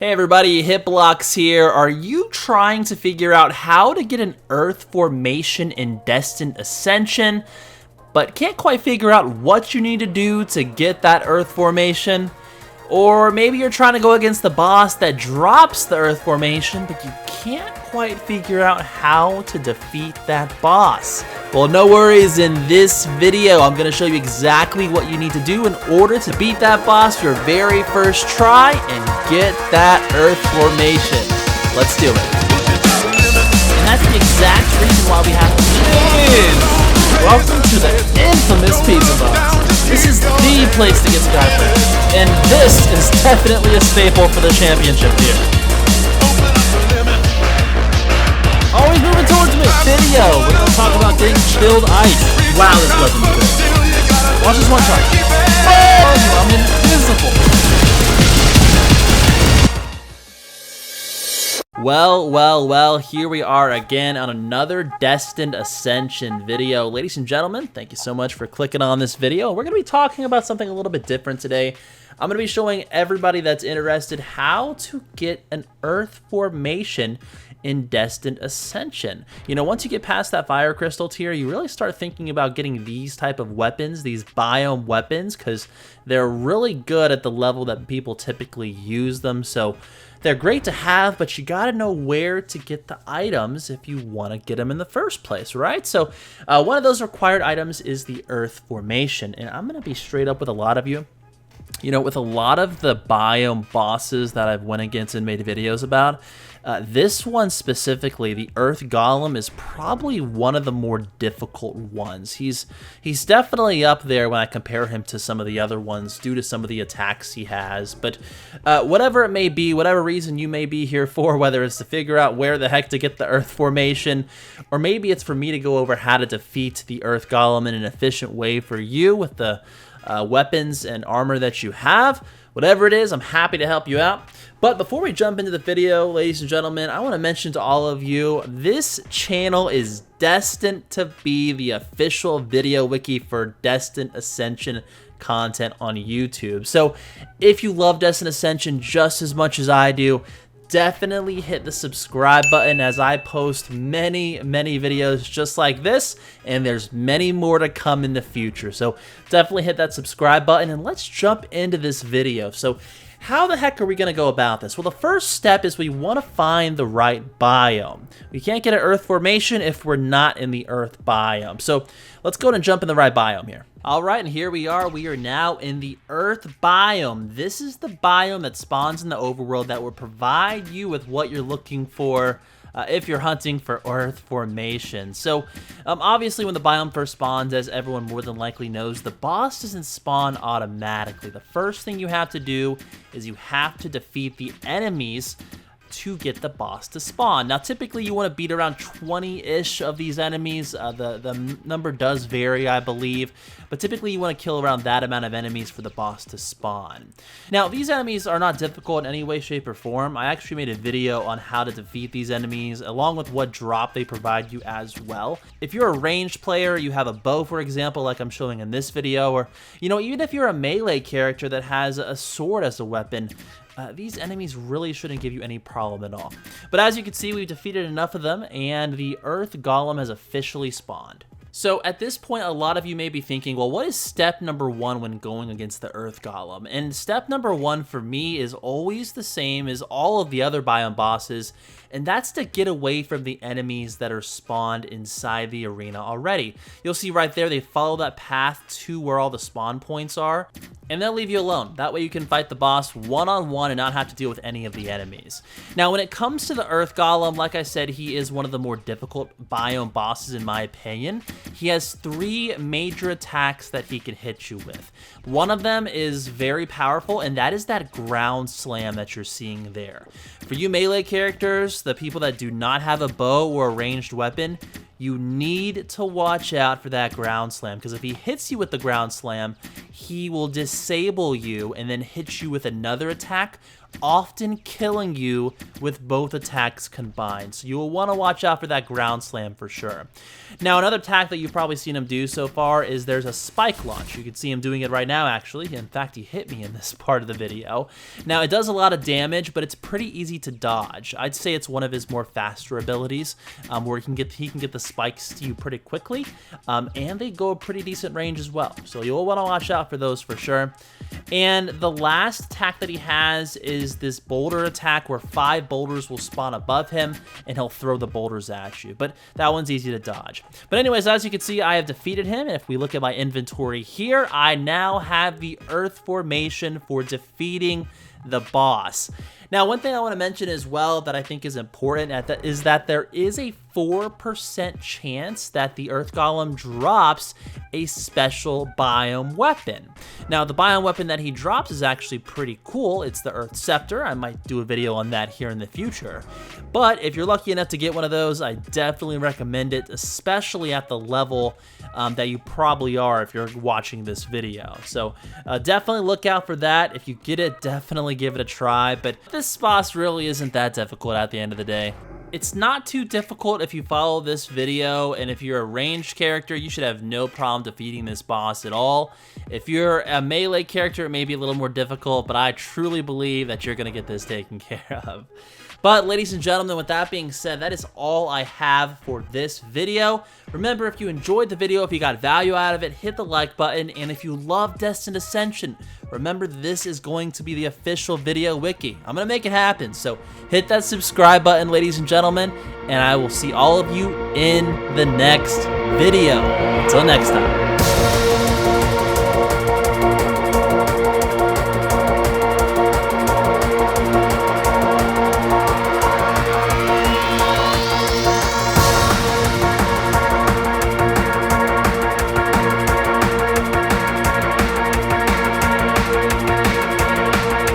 Hey everybody, Hitblocks here. Are you trying to figure out how to get an Earth formation in Destined Ascension, but can't quite figure out what you need to do to get that Earth formation? Or maybe you're trying to go against the boss that drops the Earth formation, but you can't quite figure out how to defeat that boss. Well, no worries. In this video, I'm going to show you exactly what you need to do in order to beat that boss your very first try and get that Earth formation. Let's do it. And that's the exact reason why we have to win. Welcome to the infamous Pizza Box. This is the place to get Skyflare, and this is definitely a staple for the championship here. Always moving towards me. Video. We're gonna talk about getting chilled ice. Wow, this weapon's good. Watch this one try. Oh, I'm invisible. Well, here we are again on another Destined Ascension video. Ladies and gentlemen, thank you so much for clicking on this video. We're going to be talking about something a little bit different today. I'm going to be showing everybody that's interested how to get an Earth formation in Destined Ascension. You know, once you get past that fire crystal tier, you really start thinking about getting these type of weapons, these biome weapons, because they're really good at the level that people typically use them. So they're great to have, but you gotta know where to get the items if you want to get them in the first place, right? So one of those required items is the Earth formation, and I'm gonna be straight up with a lot of you. You know, with a lot of the biome bosses that I've went against and made videos about, this one specifically, the Earth Golem, is probably one of the more difficult ones. He's definitely up there when I compare him to some of the other ones due to some of the attacks he has. But whatever it may be, whatever reason you may be here for, whether it's to figure out where the heck to get the Earth formation, or maybe it's for me to go over how to defeat the Earth Golem in an efficient way for you with the weapons and armor that you have. Whatever it is, I'm happy to help you out. But before we jump into the video, ladies and gentlemen, I want to mention to all of you, this channel is destined to be the official video wiki for Destined Ascension content on YouTube. So if you love Destined Ascension just as much as I do, definitely hit the subscribe button, as I post many videos just like this, and there's many more to come in the future. So definitely hit that subscribe button, and let's jump into this video. So how the heck are we going to go about this? Well, the first step is we want to find the right biome. We can't get an Earth formation if we're not in the Earth biome. So let's go and jump in the right biome here. All right, and here we are. We are now in the Earth biome. This is the biome that spawns in the overworld that will provide you with what you're looking for if you're hunting for Earth formation. So obviously when the biome first spawns, as everyone more than likely knows, the boss doesn't spawn automatically. The first thing you have to do is you have to defeat the enemies to get the boss to spawn. Now typically you want to beat around 20-ish of these enemies. The number does vary, I believe, but typically you want to kill around that amount of enemies for the boss to spawn. Now these enemies are not difficult in any way, shape, or form. I actually made a video on how to defeat these enemies along with what drop they provide you as well. If you're a ranged player, you have a bow, for example, like I'm showing in this video, or you know, even if you're a melee character that has a sword as a weapon, these enemies really shouldn't give you any problem at all. But as you can see, we've defeated enough of them, and the Earth Golem has officially spawned. So at this point, a lot of you may be thinking, well, what is step number one when going against the Earth Golem? And step number one for me is always the same as all of the other biome bosses, and that's to get away from the enemies that are spawned inside the arena already. You'll see right there, they follow that path to where all the spawn points are, and they'll leave you alone. That way you can fight the boss one-on-one and not have to deal with any of the enemies. Now, when it comes to the Earth Golem, like I said, he is one of the more difficult biome bosses in my opinion. He has 3 major attacks that he can hit you with. One of them is very powerful, and that is that ground slam that you're seeing there. For you melee characters, the people that do not have a bow or a ranged weapon, you need to watch out for that ground slam, because if he hits you with the ground slam, he will disable you and then hit you with another attack often killing you with both attacks combined. So you will want to watch out for that ground slam for sure. Now, another attack that you've probably seen him do so far is there's a spike launch. You can see him doing it right now, actually. In fact, he hit me in this part of the video. Now, it does a lot of damage, but it's pretty easy to dodge. I'd say it's one of his more faster abilities, where he can get the spikes to you pretty quickly, and they go a pretty decent range as well. So you'll want to watch out for those for sure. And the last attack that he has is this boulder attack where 5 boulders will spawn above him and he'll throw the boulders at you. But that one's easy to dodge. But anyways, as you can see, I have defeated him. And if we look at my inventory here, I now have the Earth formation for defeating the boss. Now, one thing I want to mention as well that I think is important is that there is a 4% chance that the Earth Golem drops a special biome weapon. Now, the biome weapon that he drops is actually pretty cool. It's the Earth Scepter. I might do a video on that here in the future. But if you're lucky enough to get one of those, I definitely recommend it, especially at the level that you probably are if you're watching this video. So definitely look out for that. If you get it, definitely give it a try. But this boss really isn't that difficult at the end of the day. It's not too difficult if you follow this video, and if you're a ranged character, you should have no problem defeating this boss at all. If you're a melee character, it may be a little more difficult, but I truly believe that you're going to get this taken care of. But ladies and gentlemen, with that being said, that is all I have for this video. Remember, if you enjoyed the video, if you got value out of it, hit the like button. And if you love Destined Ascension, remember this is going to be the official video wiki. I'm going to make it happen. So hit that subscribe button, ladies and gentlemen, and I will see all of you in the next video. Until next time.